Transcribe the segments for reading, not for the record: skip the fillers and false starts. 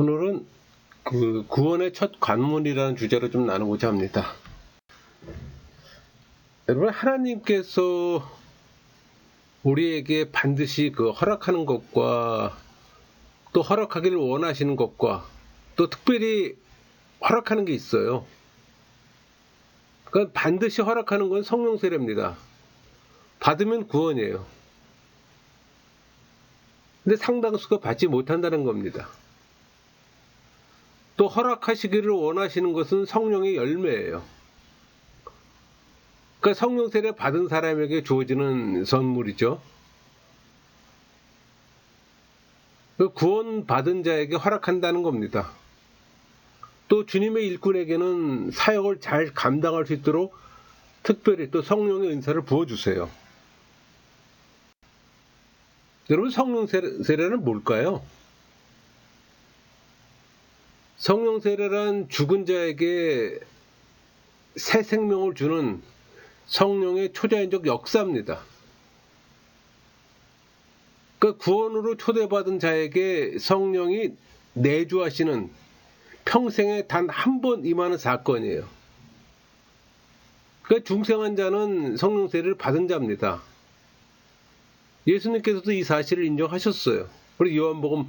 오늘은 그 구원의 첫 관문이라는 주제로 좀 나누고자 합니다. 여러분, 하나님께서 우리에게 반드시 허락하는 것과 또 허락하기를 원하시는 것과 또 특별히 허락하는 게 있어요. 그러니까 반드시 허락하는 건 성령 세례입니다. 받으면 구원이에요. 근데 상당수가 받지 못한다는 겁니다. 또 허락하시기를 원하시는 것은 성령의 열매예요. 그러니까 성령 세례 받은 사람에게 주어지는 선물이죠. 구원 받은 자에게 허락한다는 겁니다. 또 주님의 일꾼에게는 사역을 잘 감당할 수 있도록 특별히 또 성령의 은사를 부어주세요. 여러분, 성령 세례는 뭘까요? 성령 세례란 죽은 자에게 새 생명을 주는 성령의 초자연적 역사입니다. 그러니까 구원으로 초대받은 자에게 성령이 내주하시는 평생에 단 한 번 임하는 사건이에요. 그러니까 중생한 자는 성령 세례를 받은 자입니다. 예수님께서도 이 사실을 인정하셨어요. 우리 요한복음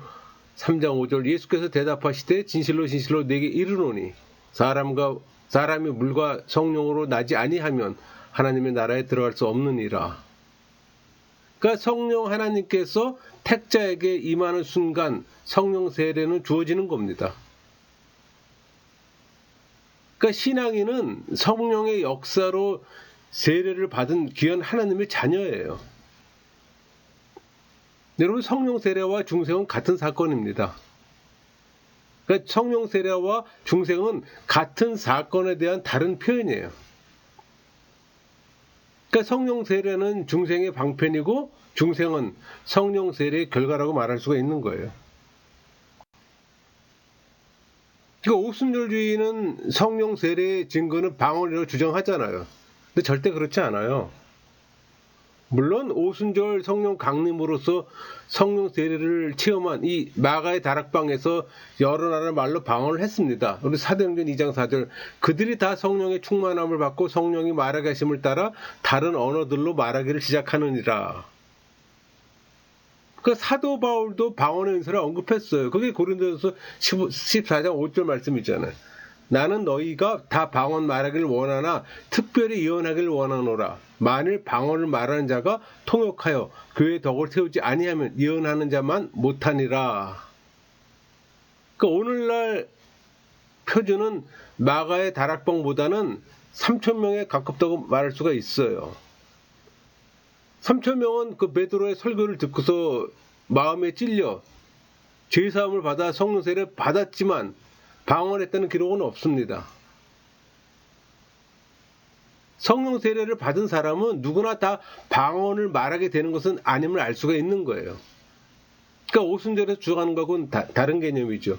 3장 5절 예수께서 대답하시되 진실로 진실로 내게 이르노니 사람이 물과 성령으로 나지 아니하면 하나님의 나라에 들어갈 수 없느니라. 그러니까 성령 하나님께서 택자에게 임하는 순간 성령 세례는 주어지는 겁니다. 그러니까 신앙인은 성령의 역사로 세례를 받은 귀한 하나님의 자녀예요. 여러분, 성령 세례와 중생은 같은 사건입니다. 그러니까 성령 세례와 중생은 같은 사건에 대한 다른 표현이에요. 그러니까 성령 세례는 중생의 방편이고 중생은 성령 세례의 결과라고 말할 수가 있는 거예요. 그러니까 오순절주의는 성령 세례의 증거는 방언이라고 주장하잖아요. 근데 절대 그렇지 않아요. 물론 오순절 성령 강림으로써 성령 세례를 체험한 이 마가의 다락방에서 여러 나라 말로 방언을 했습니다. 우리 사도행전 2장 4절 그들이 다 성령의 충만함을 받고 성령이 말하게 하심을 따라 다른 언어들로 말하기를 시작하느니라. 그 사도 바울도 방언의 은사를 언급했어요. 그게 고린도전서 14장 5절 말씀이잖아요. 나는 너희가 다 방언 말하기를 원하나 특별히 예언하기를 원하노라. 만일 방언을 말하는 자가 통역하여 교회의 덕을 세우지 아니하면 예언하는 자만 못하니라. 그러니까 오늘날 표준은 마가의 다락방보다는 3,000명에 가깝다고 말할 수가 있어요. 3,000명은 그 베드로의 설교를 듣고서 마음에 찔려 죄사함을 받아 성령 세례를 받았지만 방언했다는 기록은 없습니다. 성령 세례를 받은 사람은 누구나 다 방언을 말하게 되는 것은 아님을 알 수가 있는 거예요. 그러니까 오순절에서 주장하는 것하고는 다른 개념이죠.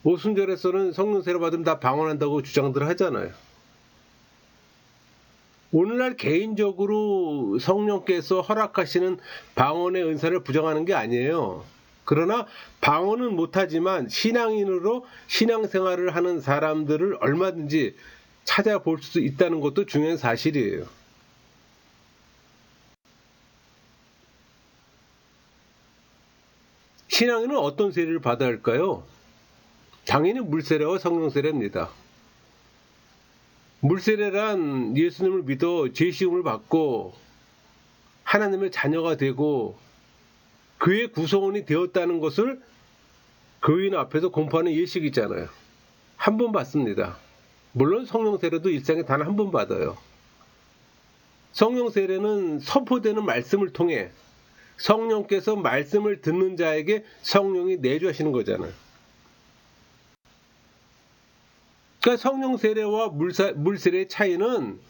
오순절에서는 성령 세례 받으면 다 방언한다고 주장들 하잖아요. 오늘날 개인적으로 성령께서 허락하시는 방언의 은사를 부정하는 게 아니에요. 그러나 방언은 못하지만 신앙인으로 신앙생활을 하는 사람들을 얼마든지 찾아볼 수 있다는 것도 중요한 사실이에요. 신앙인은 어떤 세례를 받아야 할까요? 당연히 물세례와 성령세례입니다. 물세례란 예수님을 믿어 죄시움을 받고 하나님의 자녀가 되고 그의 구성원이 되었다는 것을 교인 앞에서 공포하는 예식이잖아요. 한 번 받습니다. 물론 성령 세례도 일생에 단 한 번 받아요. 성령 세례는 선포되는 말씀을 통해 성령께서 말씀을 듣는 자에게 성령이 내주하시는 거잖아요. 그러니까 성령 세례와 물세례의 차이는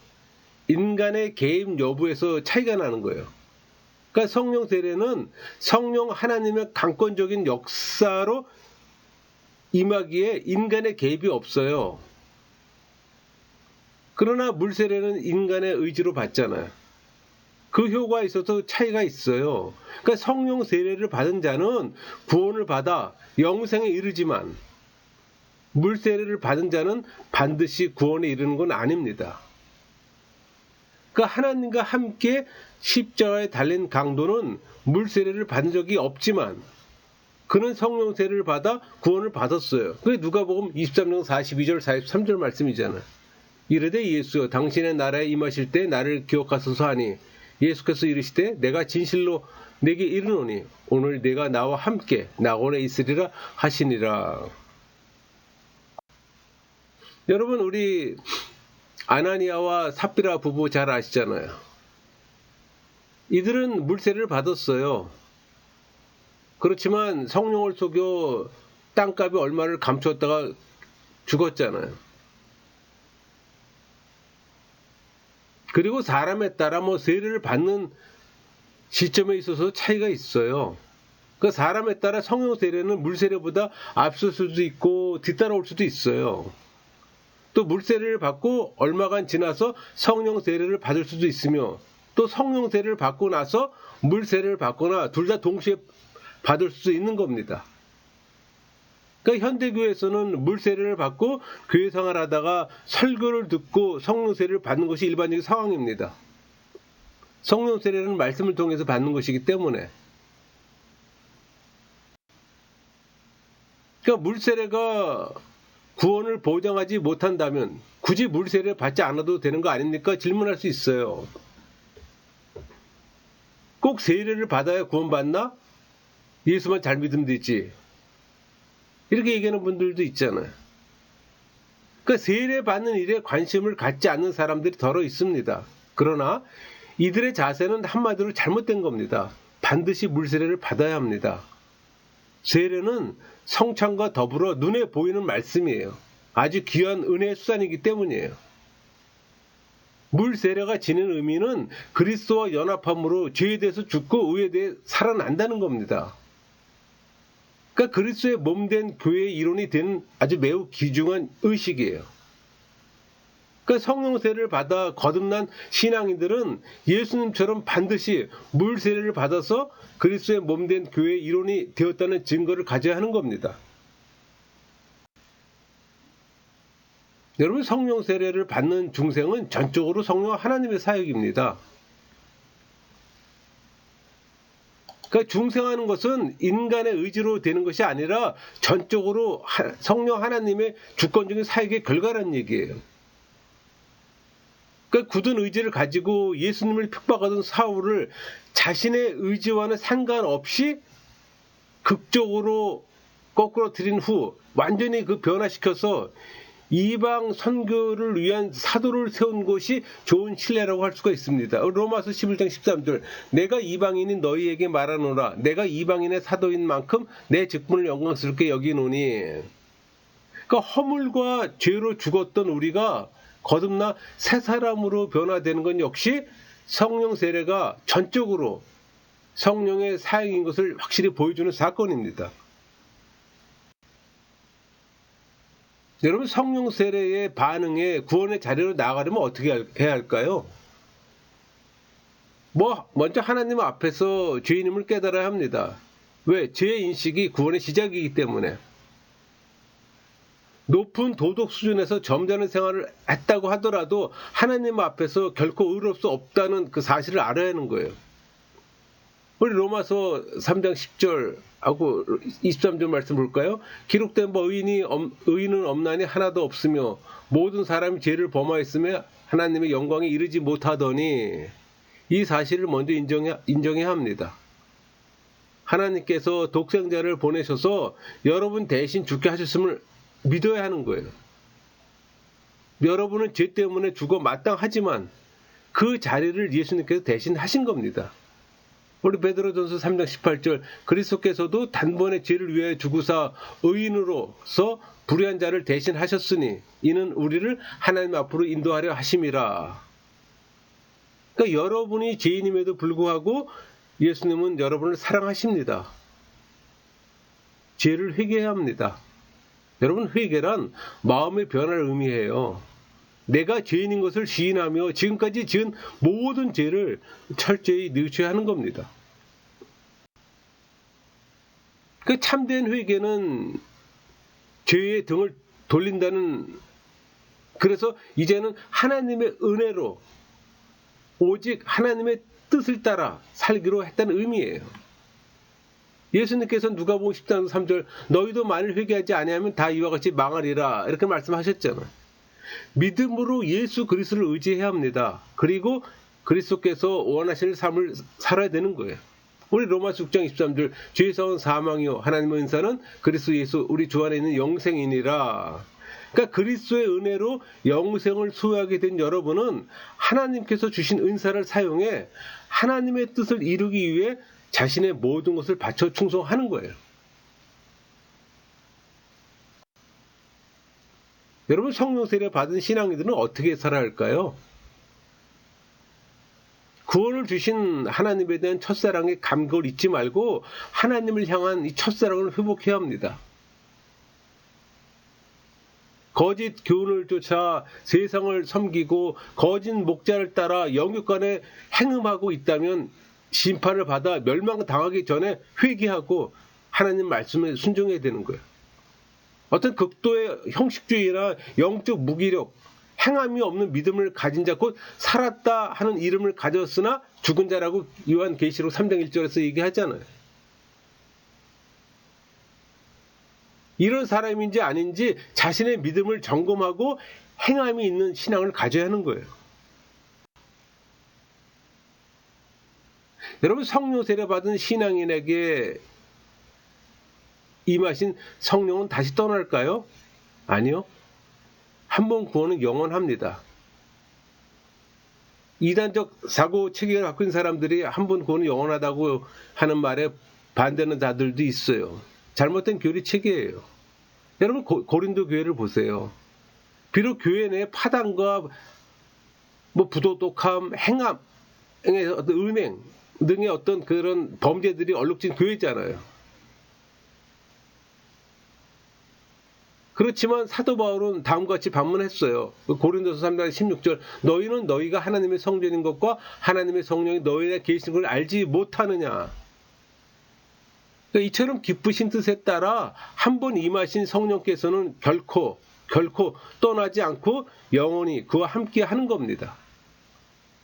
인간의 개입 여부에서 차이가 나는 거예요. 그러니까 성령 세례는 성령 하나님의 강권적인 역사로 임하기에 인간의 개입이 없어요. 그러나 물세례는 인간의 의지로 받잖아요. 그 효과에 있어서 차이가 있어요. 그러니까 성령 세례를 받은 자는 구원을 받아 영생에 이르지만 물 세례를 받은 자는 반드시 구원에 이르는 건 아닙니다. 그러니까 하나님과 함께 십자가에 달린 강도는 물 세례를 받은 적이 없지만 그는 성령 세례를 받아 구원을 받았어요. 그게 누가복음 23장 42절 43절 말씀이잖아요. 이르되 예수여 당신의 나라에 임하실 때 나를 기억하소서 하니 예수께서 이르시되 내가 진실로 내게 이르노니 오늘 내가 나와 함께 낙원에 있으리라 하시니라. 여러분 우리 아나니아와 삽비라 부부 잘 아시잖아요. 이들은 물세례를 받았어요. 그렇지만 성령을 속여 땅값이 얼마를 감추었다가 죽었잖아요. 그리고 사람에 따라 세례를 받는 시점에 있어서 차이가 있어요. 그 사람에 따라 성령 세례는 물 세례보다 앞설 수도 있고 뒤따라올 수도 있어요. 또 물 세례를 받고 얼마간 지나서 성령 세례를 받을 수도 있으며 또 성령 세례를 받고 나서 물 세례를 받거나 둘 다 동시에 받을 수 있는 겁니다. 그러니까 현대교회에서는 물 세례를 받고 교회 생활하다가 설교를 듣고 성령 세례를 받는 것이 일반적인 상황입니다. 성령 세례는 말씀을 통해서 받는 것이기 때문에. 그러니까 물 세례가 구원을 보장하지 못한다면 굳이 물 세례를 받지 않아도 되는 거 아닙니까? 질문할 수 있어요. 꼭 세례를 받아야 구원받나? 예수만 잘 믿으면 되지. 이렇게 얘기하는 분들도 있잖아요. 그러니까 세례 받는 일에 관심을 갖지 않는 사람들이 더러 있습니다. 그러나 이들의 자세는 한마디로 잘못된 겁니다. 반드시 물세례를 받아야 합니다. 세례는 성찬과 더불어 눈에 보이는 말씀이에요. 아주 귀한 은혜의 수단이기 때문이에요. 물세례가 지닌 의미는 그리스도와 연합함으로 죄에 대해서 죽고 의에 대해 살아난다는 겁니다. 그러니까 그리스도의 몸된 교회의 이론이 된 아주 매우 귀중한 의식이에요. 그러니까 성령 세례를 받아 거듭난 신앙인들은 예수님처럼 반드시 물 세례를 받아서 그리스도의 몸된 교회의 이론이 되었다는 증거를 가져야 하는 겁니다. 여러분 성령 세례를 받는 중생은 전적으로 성령 하나님의 사역입니다. 그러니까 중생하는 것은 인간의 의지로 되는 것이 아니라 전적으로 성령 하나님의 주권적인 사역의 결과라는 얘기예요. 그러니까 굳은 의지를 가지고 예수님을 핍박하던 사울을 자신의 의지와는 상관없이 극적으로 거꾸로 들인 후 완전히 변화시켜서 이방 선교를 위한 사도를 세운 것이 좋은 신뢰라고 할 수가 있습니다. 로마서 11장 13절 내가 이방인인 너희에게 말하노라 내가 이방인의 사도인 만큼 내 직분을 영광스럽게 여기노니. 그러니까 허물과 죄로 죽었던 우리가 거듭나 새 사람으로 변화되는 건 역시 성령 세례가 전적으로 성령의 사역인 것을 확실히 보여주는 사건입니다. 여러분 성령 세례의 반응에 구원의 자리로 나아가려면 어떻게 해야 할까요? 먼저 하나님 앞에서 죄인임을 깨달아야 합니다. 왜? 죄의 인식이 구원의 시작이기 때문에. 높은 도덕 수준에서 점잖은 생활을 했다고 하더라도 하나님 앞에서 결코 의로울 수 없다는 그 사실을 알아야 하는 거예요. 우리 로마서 3장 10절하고 23절 말씀 볼까요? 기록된 바 의인은 없나니 하나도 없으며 모든 사람이 죄를 범하였으며 하나님의 영광에 이르지 못하더니 이 사실을 먼저 인정해야 합니다. 하나님께서 독생자를 보내셔서 여러분 대신 죽게 하셨음을 믿어야 하는 거예요. 여러분은 죄 때문에 죽어 마땅하지만 그 자리를 예수님께서 대신 하신 겁니다. 우리 베드로전서 3장 18절 그리스도께서도 단번에 죄를 위하여 죽으사 의인으로서 불의한 자를 대신 하셨으니 이는 우리를 하나님 앞으로 인도하려 하심이라. 그러니까 여러분이 죄인임에도 불구하고 예수님은 여러분을 사랑하십니다. 죄를 회개해야 합니다. 여러분 회개란 마음의 변화를 의미해요. 내가 죄인인 것을 시인하며 지금까지 지은 모든 죄를 철저히 뉘우쳐야 하는 겁니다. 그 참된 회개는 죄의 등을 돌린다는, 그래서 이제는 하나님의 은혜로 오직 하나님의 뜻을 따라 살기로 했다는 의미예요. 예수님께서 누가복음 10장 3절 너희도 만일 회개하지 아니하면 다 이와 같이 망하리라 이렇게 말씀하셨잖아요. 믿음으로 예수 그리스도를 의지해야 합니다. 그리고 그리스도께서 원하시는 삶을 살아야 되는 거예요. 우리 로마서 6장 23절 죄의 사은 사망이요 하나님의 은사는 그리스도 예수 우리 주 안에 있는 영생이니라. 그러니까 그리스도의 은혜로 영생을 소유하게 된 여러분은 하나님께서 주신 은사를 사용해 하나님의 뜻을 이루기 위해 자신의 모든 것을 바쳐 충성하는 거예요. 여러분, 성령 세례 받은 신앙인들은 어떻게 살아야 할까요? 구원을 주신 하나님에 대한 첫사랑의 감격을 잊지 말고 하나님을 향한 이 첫사랑을 회복해야 합니다. 거짓 교훈을 쫓아 세상을 섬기고 거짓 목자를 따라 영육간에 행음하고 있다면 심판을 받아 멸망당하기 전에 회개하고 하나님 말씀에 순종해야 되는 거예요. 어떤 극도의 형식주의나 영적 무기력, 행함이 없는 믿음을 가진 자 곧 살았다 하는 이름을 가졌으나 죽은 자라고 요한계시록 3장 1절에서 얘기하잖아요. 이런 사람인지 아닌지 자신의 믿음을 점검하고 행함이 있는 신앙을 가져야 하는 거예요. 여러분, 성령 세례 받은 신앙인에게 임하신 성령은 다시 떠날까요? 아니요. 한 번 구원은 영원합니다. 이단적 사고 체계를 갖고 있는 사람들이 한 번 구원은 영원하다고 하는 말에 반대하는 자들도 있어요. 잘못된 교리 체계예요. 여러분, 고린도 교회를 보세요. 비록 교회 내 파당과 부도덕함, 행함, 은행 등의 어떤 그런 범죄들이 얼룩진 교회잖아요. 그렇지만 사도 바울은 다음과 같이 반문했어요. 고린도서 3장 16절 너희는 너희가 하나님의 성전인 것과 하나님의 성령이 너희에 계신 걸 알지 못하느냐. 그러니까 이처럼 기쁘신 뜻에 따라 한 번 임하신 성령께서는 결코 떠나지 않고 영원히 그와 함께 하는 겁니다.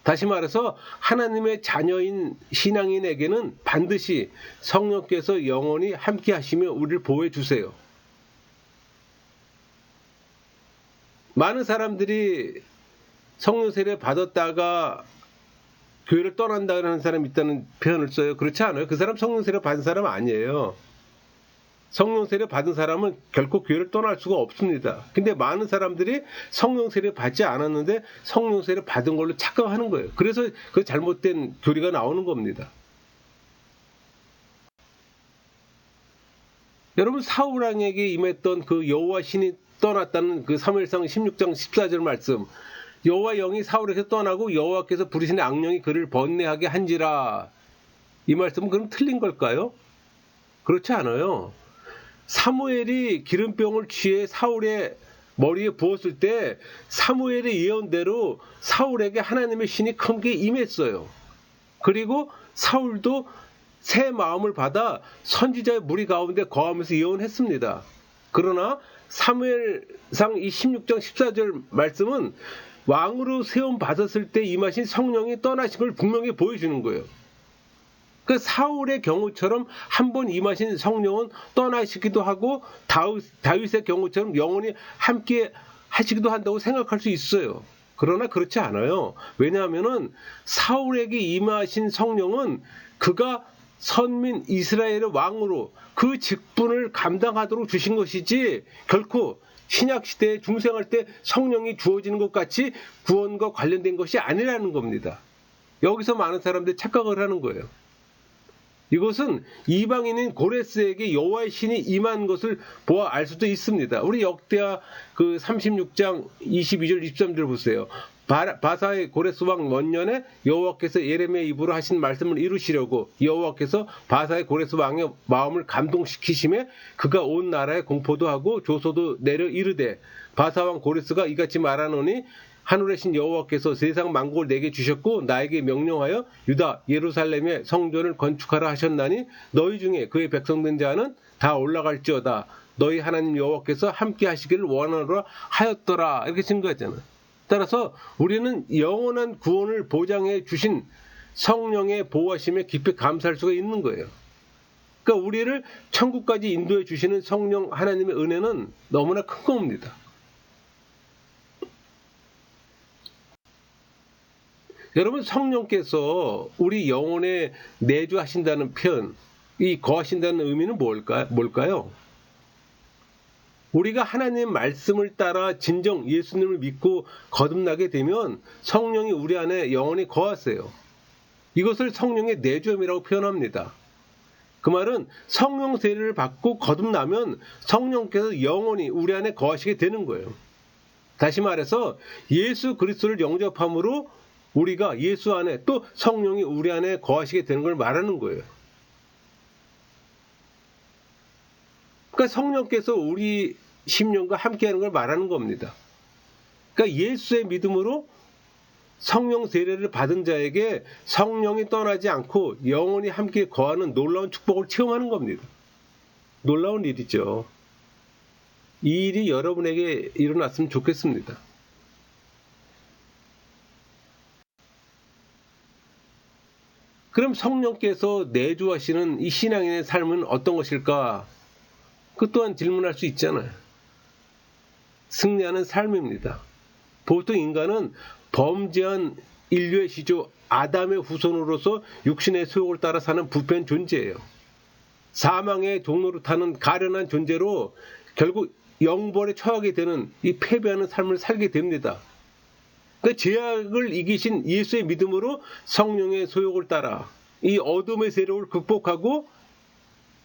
다시 말해서 하나님의 자녀인 신앙인에게는 반드시 성령께서 영원히 함께 하시며 우리를 보호해 주세요. 많은 사람들이 성령 세례 받았다가 교회를 떠난다는 사람이 있다는 표현을 써요. 그렇지 않아요. 그 사람 성령 세례 받은 사람 아니에요. 성령 세례 받은 사람은 결코 교회를 떠날 수가 없습니다. 근데 많은 사람들이 성령 세례 받지 않았는데 성령 세례 받은 걸로 착각하는 거예요. 그래서 그 잘못된 교리가 나오는 겁니다. 여러분, 사울 왕에게 임했던 그 여호와 신이 떠났다는 그 사무엘상 16장 14절 말씀, 여호와 영이 사울에게서 떠나고 여호와께서 부르신 악령이 그를 번뇌하게 한지라, 이 말씀은 그럼 틀린 걸까요? 그렇지 않아요. 사무엘이 기름병을 취해 사울의 머리에 부었을 때 사무엘의 예언대로 사울에게 하나님의 신이 크게 임했어요. 그리고 사울도 새 마음을 받아 선지자의 무리 가운데 거하면서 예언했습니다. 그러나 사무엘상 이 16장 14절 말씀은 왕으로 세움 받았을 때 임하신 성령이 떠나신 걸 분명히 보여주는 거예요. 그 사울의 경우처럼 한 번 임하신 성령은 떠나시기도 하고 다윗의 경우처럼 영원히 함께 하시기도 한다고 생각할 수 있어요. 그러나 그렇지 않아요. 왜냐하면은 사울에게 임하신 성령은 그가 선민 이스라엘의 왕으로 그 직분을 감당하도록 주신 것이지 결코 신약시대에 중생할 때 성령이 주어지는 것 같이 구원과 관련된 것이 아니라는 겁니다. 여기서 많은 사람들이 착각을 하는 거예요. 이것은 이방인인 고레스에게 여호와의 신이 임한 것을 보아 알 수도 있습니다. 우리 역대하 그 36장 22절 23절 보세요. 바사의 고레스 왕 원년에 여호와께서 예레미야의 입으로 하신 말씀을 이루시려고 여호와께서 바사의 고레스 왕의 마음을 감동시키심에 그가 온 나라에 공포도 하고 조소도 내려 이르되 바사 왕 고레스가 이같이 말하노니 하늘의 신 여호와께서 세상 만국을 내게 주셨고 나에게 명령하여 유다 예루살렘의 성전을 건축하라 하셨나니 너희 중에 그의 백성된 자는 다 올라갈지어다. 너희 하나님 여호와께서 함께 하시기를 원하노라 하였더라. 이렇게 증거했잖아요. 따라서 우리는 영원한 구원을 보장해 주신 성령의 보호하심에 깊이 감사할 수가 있는 거예요. 그러니까 우리를 천국까지 인도해 주시는 성령 하나님의 은혜는 너무나 큰 겁니다. 여러분, 성령께서 우리 영혼에 내주하신다는 표현, 이 거하신다는 의미는 뭘까요? 우리가 하나님의 말씀을 따라 진정 예수님을 믿고 거듭나게 되면 성령이 우리 안에 영원히 거하세요. 이것을 성령의 내주함이라고 표현합니다. 그 말은 성령 세례를 받고 거듭나면 성령께서 영원히 우리 안에 거하시게 되는 거예요. 다시 말해서 예수 그리스도를 영접함으로 우리가 예수 안에 또 성령이 우리 안에 거하시게 되는 걸 말하는 거예요. 그러니까 성령께서 우리 심령과 함께하는 걸 말하는 겁니다. 그러니까 예수의 믿음으로 성령 세례를 받은 자에게 성령이 떠나지 않고 영원히 함께 거하는 놀라운 축복을 체험하는 겁니다. 놀라운 일이죠. 이 일이 여러분에게 일어났으면 좋겠습니다. 그럼 성령께서 내주하시는 이 신앙인의 삶은 어떤 것일까? 그 또한 질문할 수 있잖아요. 승리하는 삶입니다. 보통 인간은 범죄한 인류의 시조 아담의 후손으로서 육신의 소욕을 따라 사는 부패한 존재예요. 사망의 종로를 타는 가련한 존재로 결국 영벌에 처하게 되는 이 패배하는 삶을 살게 됩니다. 그 죄악을 이기신 예수의 믿음으로 성령의 소욕을 따라 이 어둠의 세력을 극복하고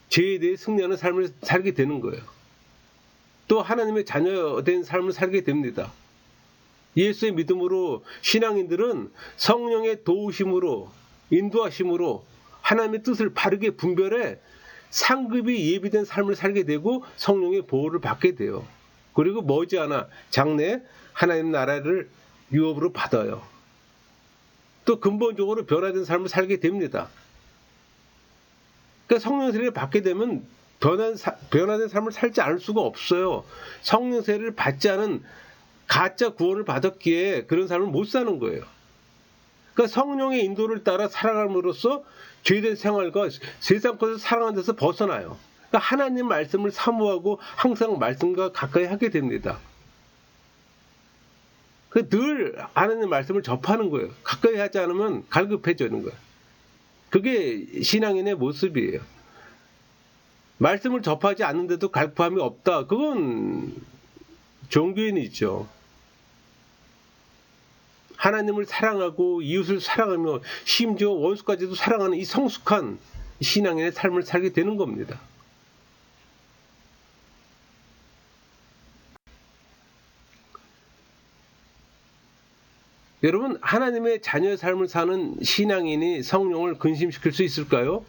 죄에 대해 승리하는 삶을 살게 되는 거예요. 또 하나님의 자녀된 삶을 살게 됩니다. 예수의 믿음으로 신앙인들은 성령의 도우심으로 인도하심으로 하나님의 뜻을 바르게 분별해 상급이 예비된 삶을 살게 되고 성령의 보호를 받게 돼요. 그리고 머지않아 장래에 하나님 나라를 유업으로 받아요. 또 근본적으로 변화된 삶을 살게 됩니다. 그러니까 성령 세례를 받게 되면 변화된 삶을 살지 않을 수가 없어요. 성령 세례를 받지 않은 가짜 구원을 받았기에 그런 삶을 못 사는 거예요. 그러니까 성령의 인도를 따라 살아감으로써 죄된 생활과 세상 것을 사랑하는 데서 벗어나요. 그러니까 하나님 말씀을 사모하고 항상 말씀과 가까이 하게 됩니다. 늘 하나님 말씀을 접하는 거예요. 가까이 하지 않으면 갈급해지는 거예요. 그게 신앙인의 모습이에요. 말씀을 접하지 않는데도 갈급함이 없다. 그건 종교인이죠. 하나님을 사랑하고 이웃을 사랑하며 심지어 원수까지도 사랑하는 이 성숙한 신앙인의 삶을 살게 되는 겁니다. 여러분, 하나님의 자녀의 삶을 사는 신앙인이 성령을 근심시킬 수 있을까요?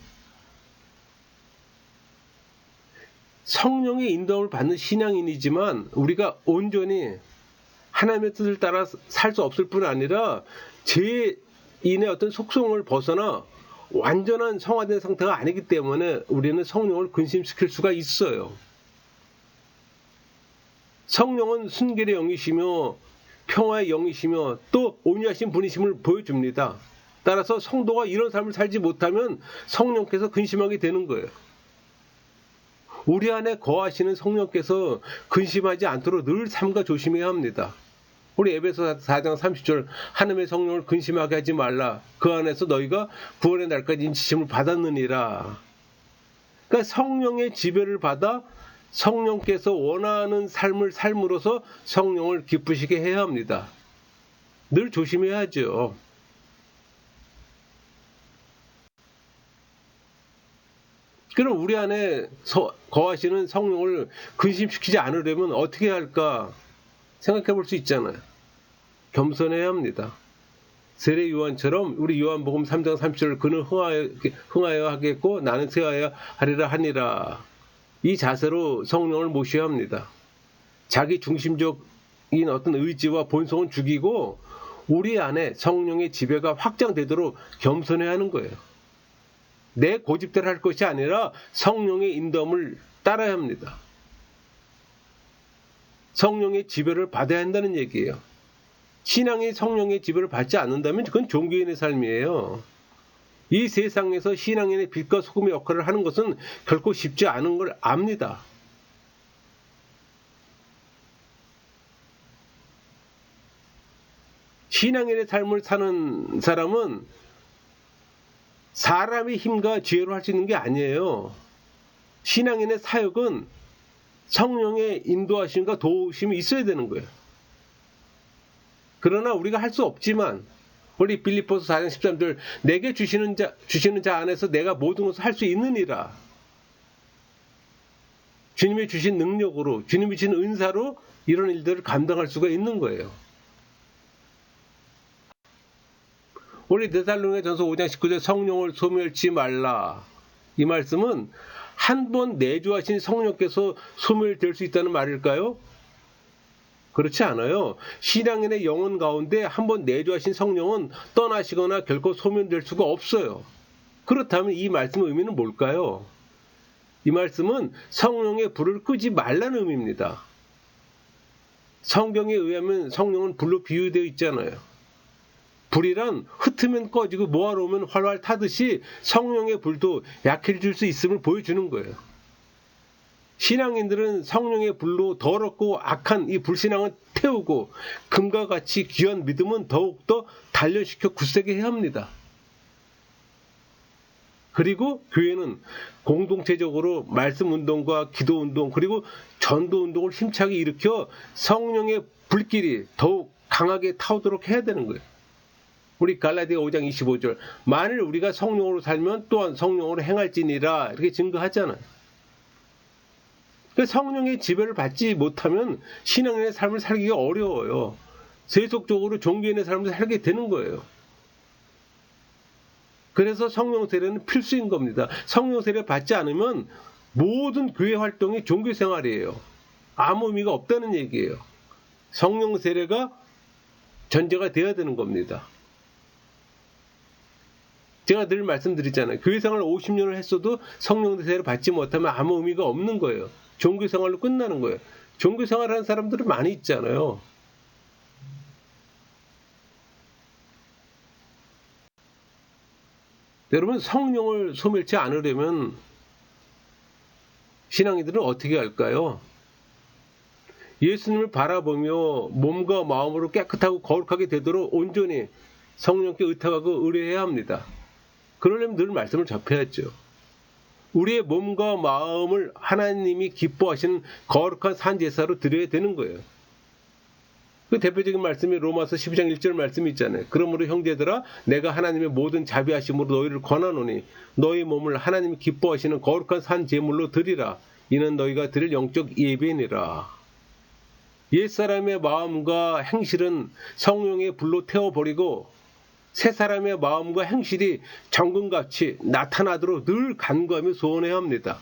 성령의 인도를 받는 신앙인이지만 우리가 온전히 하나님의 뜻을 따라 살 수 없을 뿐 아니라 죄인의 어떤 속성을 벗어나 완전한 성화된 상태가 아니기 때문에 우리는 성령을 근심시킬 수가 있어요. 성령은 순결의 영이시며 평화의 영이시며 또 온유하신 분이심을 보여줍니다. 따라서 성도가 이런 삶을 살지 못하면 성령께서 근심하게 되는 거예요. 우리 안에 거하시는 성령께서 근심하지 않도록 늘 삼가 조심해야 합니다. 우리 에베소 4장 30절 하나님의 성령을 근심하게 하지 말라. 그 안에서 너희가 구원의 날까지 인치심을 받았느니라. 그러니까 성령의 지배를 받아 성령께서 원하는 삶을 삶으로써 성령을 기쁘시게 해야 합니다. 늘 조심해야 하죠. 그럼 우리 안에 거하시는 성령을 근심시키지 않으려면 어떻게 할까 생각해 볼 수 있잖아요. 겸손해야 합니다. 세례 요한처럼 우리 요한복음 3장 30절 그는 흥하여 하겠고 나는 쇠하여 하리라 하니라. 이 자세로 성령을 모셔야 합니다. 자기 중심적 어떤 의지와 본성은 죽이고 우리 안에 성령의 지배가 확장되도록 겸손해야 하는 거예요. 내 고집대로 할 것이 아니라 성령의 인도함을 따라야 합니다. 성령의 지배를 받아야 한다는 얘기예요. 신앙이 성령의 지배를 받지 않는다면 그건 종교인의 삶이에요. 이 세상에서 신앙인의 빛과 소금의 역할을 하는 것은 결코 쉽지 않은 걸 압니다. 신앙인의 삶을 사는 사람은 사람의 힘과 지혜로 할 수 있는 게 아니에요. 신앙인의 사역은 성령의 인도하심과 도우심이 있어야 되는 거예요. 그러나 우리가 할 수 없지만 우리 빌립보서 4장 13절 내게 주시는 자 안에서 내가 모든 것을 할 수 있느니라. 주님이 주신 능력으로 주님이 주신 은사로 이런 일들을 감당할 수가 있는 거예요. 우리 데살로니가전서 5장 19절 성령을 소멸치 말라. 이 말씀은 한 번 내주하신 성령께서 소멸될 수 있다는 말일까요? 그렇지 않아요. 신앙인의 영혼 가운데 한 번 내주하신 성령은 떠나시거나 결코 소멸될 수가 없어요. 그렇다면 이 말씀의 의미는 뭘까요? 이 말씀은 성령의 불을 끄지 말라는 의미입니다. 성경에 의하면 성령은 불로 비유되어 있잖아요. 불이란 흩으면 꺼지고 모아놓으면 활활 타듯이 성령의 불도 약해질 수 있음을 보여주는 거예요. 신앙인들은 성령의 불로 더럽고 악한 이 불신앙을 태우고 금과 같이 귀한 믿음은 더욱더 단련시켜 굳세게 해야 합니다. 그리고 교회는 공동체적으로 말씀 운동과 기도 운동 그리고 전도 운동을 힘차게 일으켜 성령의 불길이 더욱 강하게 타오도록 해야 되는 거예요. 우리 갈라디아 5장 25절 만일 우리가 성령으로 살면 또한 성령으로 행할지니라 이렇게 증거하잖아요. 성령의 지배를 받지 못하면 신앙인의 삶을 살기가 어려워요. 세속적으로 종교인의 삶을 살게 되는 거예요. 그래서 성령 세례는 필수인 겁니다. 성령 세례 받지 않으면 모든 교회 활동이 종교 생활이에요. 아무 의미가 없다는 얘기예요. 성령 세례가 전제가 되어야 되는 겁니다. 제가 늘 말씀드리잖아요. 교회 생활 50년을 했어도 성령 세례를 받지 못하면 아무 의미가 없는 거예요. 종교 생활로 끝나는 거예요. 종교 생활하는 사람들은 많이 있잖아요. 여러분 성령을 소멸치 않으려면 신앙인들은 어떻게 할까요? 예수님을 바라보며 몸과 마음으로 깨끗하고 거룩하게 되도록 온전히 성령께 의탁하고 의뢰해야 합니다. 그러려면 늘 말씀을 접해야죠. 우리의 몸과 마음을 하나님이 기뻐하시는 거룩한 산제사로 드려야 되는 거예요. 그 대표적인 말씀이 로마서 12장 1절 말씀이 있잖아요. 그러므로 형제들아 내가 하나님의 모든 자비하심으로 너희를 권하노니 너희 몸을 하나님이 기뻐하시는 거룩한 산 제물로 드리라. 이는 너희가 드릴 영적 예배니라. 옛사람의 마음과 행실은 성령의 불로 태워버리고 새 사람의 마음과 행실이 정금같이 나타나도록 늘 간구하며 소원해야 합니다.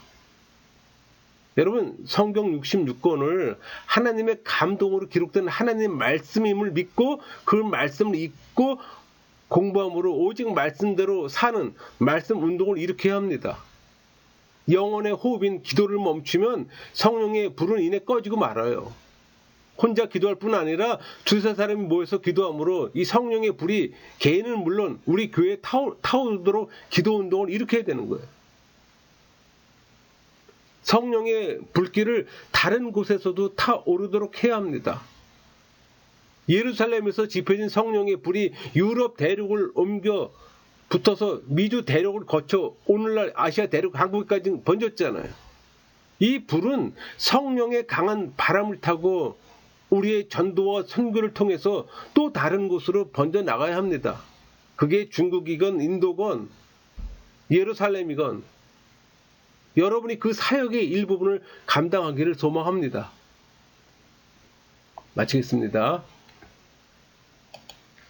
여러분 성경 66권을 하나님의 감동으로 기록된 하나님의 말씀임을 믿고 그 말씀을 읽고 공부함으로 오직 말씀대로 사는 말씀 운동을 일으켜야 합니다. 영혼의 호흡인 기도를 멈추면 성령의 불은 이내 꺼지고 말아요. 혼자 기도할 뿐 아니라 두세 사람이 모여서 기도함으로 이 성령의 불이 개인은 물론 우리 교회에 타오르도록 기도 운동을 일으켜야 되는 거예요. 성령의 불길을 다른 곳에서도 타오르도록 해야 합니다. 예루살렘에서 지펴진 성령의 불이 유럽 대륙을 옮겨 붙어서 미주 대륙을 거쳐 오늘날 아시아 대륙 한국까지 번졌잖아요. 이 불은 성령의 강한 바람을 타고 우리의 전도와 선교를 통해서 또 다른 곳으로 번져 나가야 합니다. 그게 중국이건 인도건 예루살렘이건 여러분이 그 사역의 일부분을 감당하기를 소망합니다. 마치겠습니다.